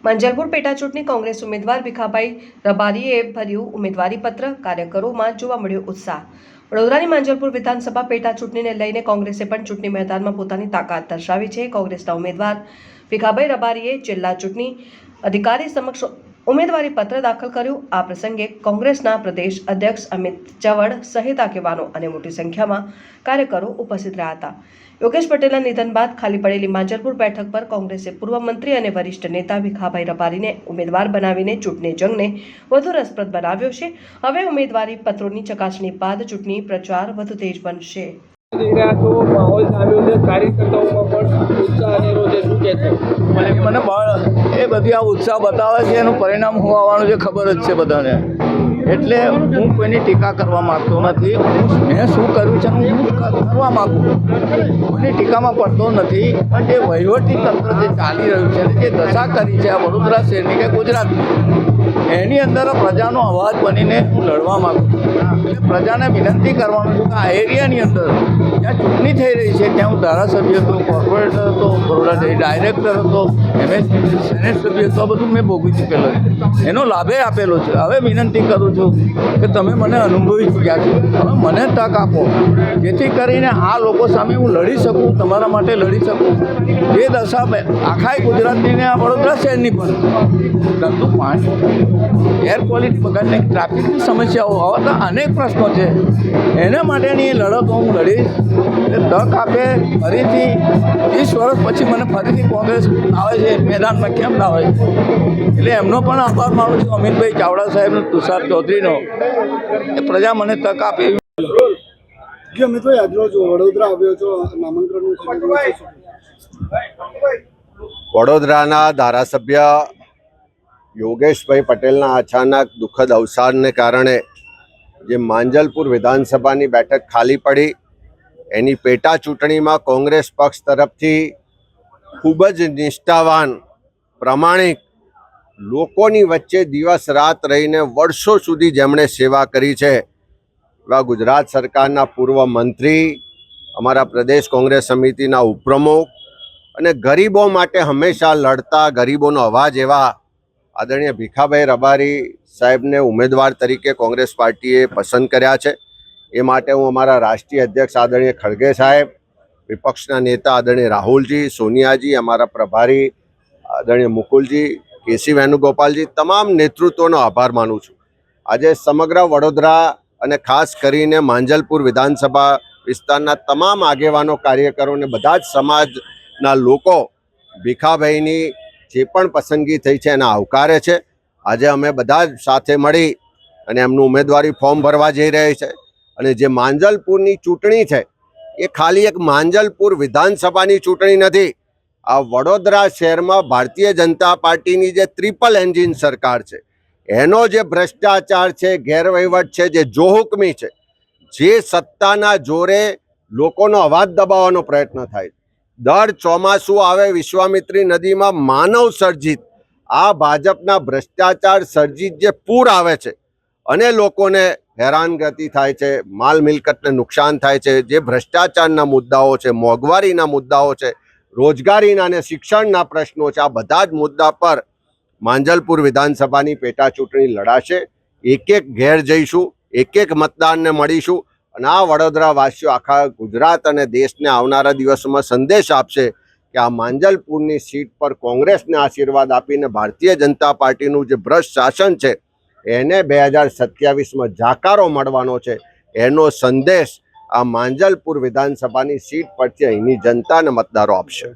માંજલપુર પેટા ચૂંટણી કોંગ્રેસ ઉમેદવાર ભીખાભાઈ રબારીએ ભર્યું ઉમેદવારી પત્ર, કાર્યકરોમાં જોવા મળ્યો ઉત્સાહ। વડોદરાની માંજલપુર વિધાનસભા પેટા ચૂંટણીને લઈને કોંગ્રેસે પણ ચૂંટણી મેદાનમાં પોતાની તાકાત દર્શાવી છે। કોંગ્રેસના ઉમેદવાર ભીખાભાઈ રબારીએ જિલ્લા ચૂંટણી અધિકારી સમક્ષ ઉમેદવારી પત્ર દાખલ કર્યું। આ પ્રસંગે કોંગ્રેસના પ્રદેશ અધ્યક્ષ અમિત ચવડ સહિત આગેવાનો અને મોટી સંખ્યામાં કાર્યકરો ઉપસ્થિત રહ્યા હતા। યોગેશ પટેલના નિધન બાદ ખાલી પડેલી માંજલપુર બેઠક પર કોંગ્રેસે પૂર્વ મંત્રી અને વરિષ્ઠ નેતા ભીખાભાઈ રબારીને ઉમેદવાર બનાવીને ચૂંટણી જંગને વધુ રસપ્રદ બનાવ્યો છે। હવે ઉમેદવારી પત્રોની ચકાસણી બાદ ચૂંટણી પ્રચાર વધુ તેજ બનશે। મને એ બધી આ ઉત્સાહ બતાવે છે, એનું પરિણામ હું આવવાનું છે ખબર જ છે બધાને। એટલે હું કોઈની ટીકા કરવા માગતો નથી। મેં શું કર્યું છે હું કરવા માગું, કોઈની ટીકામાં પડતો નથી। પણ જે વહીવટી તંત્ર જે ચાલી રહ્યું છે, જે દશા કરી છે આ વડોદરા શહેરની કે ગુજરાતની, એની અંદર પ્રજાનો અવાજ બનીને હું લડવા માગું છું। એટલે પ્રજાને વિનંતી કરવાનું છું કે આ એરિયાની અંદર જ્યાં ચૂંટણી થઈ રહી છે ત્યાં હું ધારાસભ્ય હતો, કોર્પોરેટર હતો, બરોડા ડાયરેક્ટર હતો, એમએસ સેનેટ સભ્ય હતો, બધું મેં ભોગવી ચૂકેલો છે, એનો લાભે આપેલો છે। હવે વિનંતી કરું છું કે તમે મને અનુભવી ચૂક્યા છો, હવે મને તક આપો જેથી કરીને આ લોકો સામે હું લડી શકું, તમારા માટે લડી શકું। જે દશા આખા ગુજરાતની ને આ વડોદરા શહેરની પણ ગંદુ પાણી, એર ક્વોલિટી બગાડને, ટ્રાફિકની સમસ્યાઓ, આવા તો અનેક પ્રશ્નો છે, એના માટેની એ લડતો હું લડીશ। એ તક આપે ફરીથી 20 વર્ષ પછી મને ફરીથી કોંગ્રેસ આવે છે મેદાનમાં, કેમ ના હોય? એટલે એમનો પણ આભાર માનું છું, અમિતભાઈ ચાવડા સાહેબનો, તુષાર ચૌધરીનો, એ પ્રજા મને તક આપે। અમિતભાઈ આજરોજ વડોદરા આવ્યો છો, નામાંકનનું વડોદરાના ધારાસભ્ય યોગેશભાઈ પટેલના અચાનક દુઃખદ અવસાનને કારણે જે માંજલપુર વિધાનસભાની બેઠક ખાલી પડી, એની પેટા ચૂંટણીમાં કોંગ્રેસ પક્ષ તરફથી ખૂબ જ નિષ્ઠાવાન, પ્રમાણિક, લોકોની વચ્ચે દિવસ રાત રહીને વર્ષો સુધી જેમણે સેવા કરી છે એવા ગુજરાત સરકારના પૂર્વ મંત્રી, અમારા પ્રદેશ કોંગ્રેસ સમિતિના ઉપપ્રમુખ અને ગરીબો માટે હંમેશા લડતા, ગરીબોનો અવાજ એવા આદરણીય ભીખાભાઈ રબારી સાહેબને ઉમેદવાર તરીકે કોંગ્રેસ પાર્ટીએ પસંદ કર્યા છે। એ માટે હું અમારા રાષ્ટ્રીય અધ્યક્ષ આદરણીય ખડગે સાહેબ, વિપક્ષના નેતા આદરણીય રાહુલજી, સોનિયાજી, અમારા પ્રભારી આદરણીય મુકુલજી, કેસી વેણુગોપાલજી, તમામ નેતૃત્વનો આભાર માનું છું। આજે સમગ્ર વડોદરા અને ખાસ કરીને માંજલપુર વિધાનસભા વિસ્તારના તમામ આગેવાનો, કાર્યકરોને, બધા જ સમાજના લોકો ભીખાભાઈની જે પણ પસંદગી થઈ છે એના આવકારે છે। આજે અમે બધા જ સાથે મળી અને એમનું ઉમેદવારી ફોર્મ ભરવા જઈ રહ્યા છે। અને જે માંજલપુરની ચૂંટણી છે એ ખાલી એક માંજલપુર વિધાનસભાની ચૂંટણી નથી। આ વડોદરા શહેરમાં ભારતીય જનતા પાર્ટીની જે ટ્રિપલ એન્જિન સરકાર છે, એનો જે ભ્રષ્ટાચાર છે, ગેરવહીવટ છે, જે જોહુકમી છે, જે સત્તાના જોરે લોકોનો અવાજ દબાવવાનો પ્રયત્ન થાય, દર ચોમાસું આવે વિશ્વામિત્રી નદીમાં માનવ સર્જિત આ ભાજપના ભ્રષ્ટાચાર સર્જિત જે પૂર આવે છે અને લોકોને હેરાનગતિ થાય છે, માલ મિલકતને નુકસાન થાય છે, જે ભ્રષ્ટાચારના મુદ્દાઓ છે, મોંઘવારીના મુદ્દાઓ છે, રોજગારીના અને શિક્ષણના પ્રશ્નો છે, આ બધા જ મુદ્દા પર માંજલપુર વિધાનસભાની પેટા ચૂંટણી લડાશે। એક એક ઘેર જઈશું, એક એક મતદારને મળીશું અને આ વડોદરા વાસીઓ આખા ગુજરાત અને દેશને આવનારા દિવસોમાં સંદેશ આપશે કે આ માંજલપુરની સીટ પર કોંગ્રેસને આશીર્વાદ આપીને ભારતીય જનતા પાર્ટીનું જે ભ્રષ્ટ શાસન છે એને 2027માં જાકારો મળવાનો છે। એનો સંદેશ આ માંજલપુર વિધાનસભાની સીટ પરથી અહીંની જનતા અને મતદારો આપશે।